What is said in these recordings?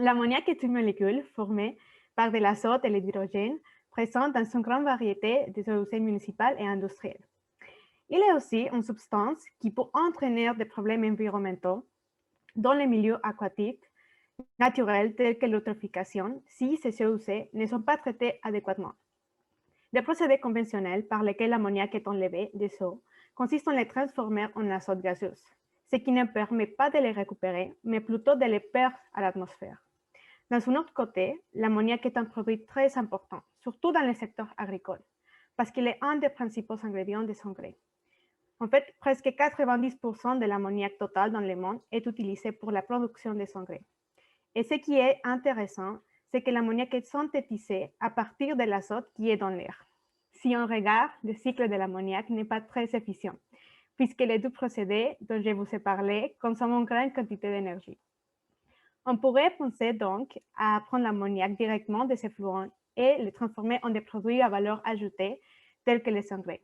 L'ammoniac est une molécule formée par de l'azote et l'hydrogène présente dans une grande variété de solutions municipales et industrielles. Il est aussi une substance qui peut entraîner des problèmes environnementaux dans les milieux aquatiques naturels tels que l'eutrophication si ces eaux usées ne sont pas traitées adéquatement. Des procédés conventionnels par lesquels l'ammoniac est enlevé des eaux consistent en les transformer en azote gazeux, ce qui ne permet pas de les récupérer, mais plutôt de les perdre à l'atmosphère. D'un autre côté, l'ammoniac est un produit très important, surtout dans le secteur agricole, parce qu'il est un des principaux ingrédients des engrais. En fait, presque 90% de l'ammoniac total dans le monde est utilisé pour la production des engrais. Et ce qui est intéressant, c'est que l'ammoniac est synthétisé à partir de l'azote qui est dans l'air. Si on regarde, le cycle de l'ammoniac n'est pas très efficient, puisque les deux procédés dont je vous ai parlé consomment une grande quantité d'énergie. On pourrait penser donc à prendre l'ammoniac directement de ces fluents et le transformer en des produits à valeur ajoutée, tels que les engrais.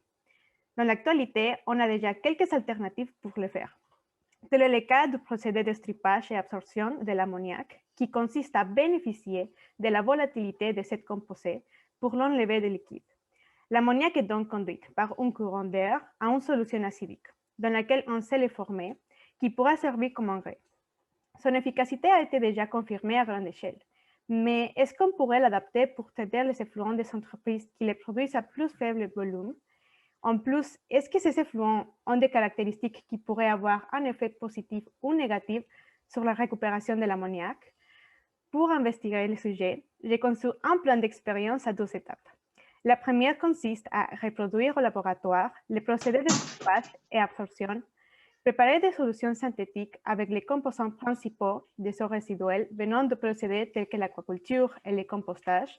Dans l'actualité, on a déjà quelques alternatives pour le faire. Tel est le cas du procédé de strippage et absorption de l'ammoniac, qui consiste à bénéficier de la volatilité de cette composé pour l'enlever du liquide. L'ammoniac est donc conduite par un courant d'air à une solution acidique, dans laquelle un sel est formé, qui pourra servir comme engrais. Son efficacité a été déjà confirmée à grande échelle, mais est-ce qu'on pourrait l'adapter pour traiter les effluents des entreprises qui les produisent à plus faible volume? En plus, est-ce que ces effluents ont des caractéristiques qui pourraient avoir un effet positif ou négatif sur la récupération de l'ammoniac? Pour investiguer le sujet, j'ai conçu un plan d'expérience à 12 étapes. La première consiste à reproduire au laboratoire les procédés de strippage et absorption, préparer des solutions synthétiques avec les composants principaux des eaux résiduelles venant de procédés tels que l'aquaculture et le compostage,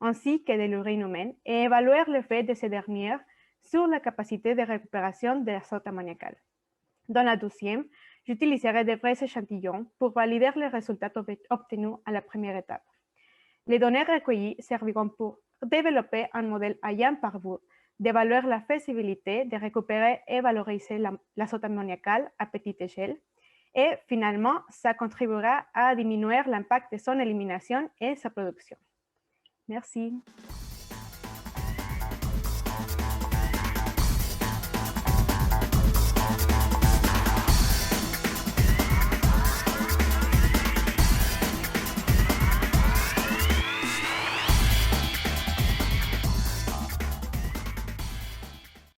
ainsi que de l'urine humaine, et évaluer l'effet de ces dernières sur la capacité de récupération de l'azote ammoniacal. Dans la deuxième, j'utiliserai de vrais échantillons pour valider les résultats obtenus à la première étape. Les données recueillies serviront pour développer un modèle ayant par but d'évaluer la faisabilité de récupérer et valoriser l'azote ammoniacal à petite échelle. Et finalement, ça contribuera à diminuer l'impact de son élimination et sa production. Merci.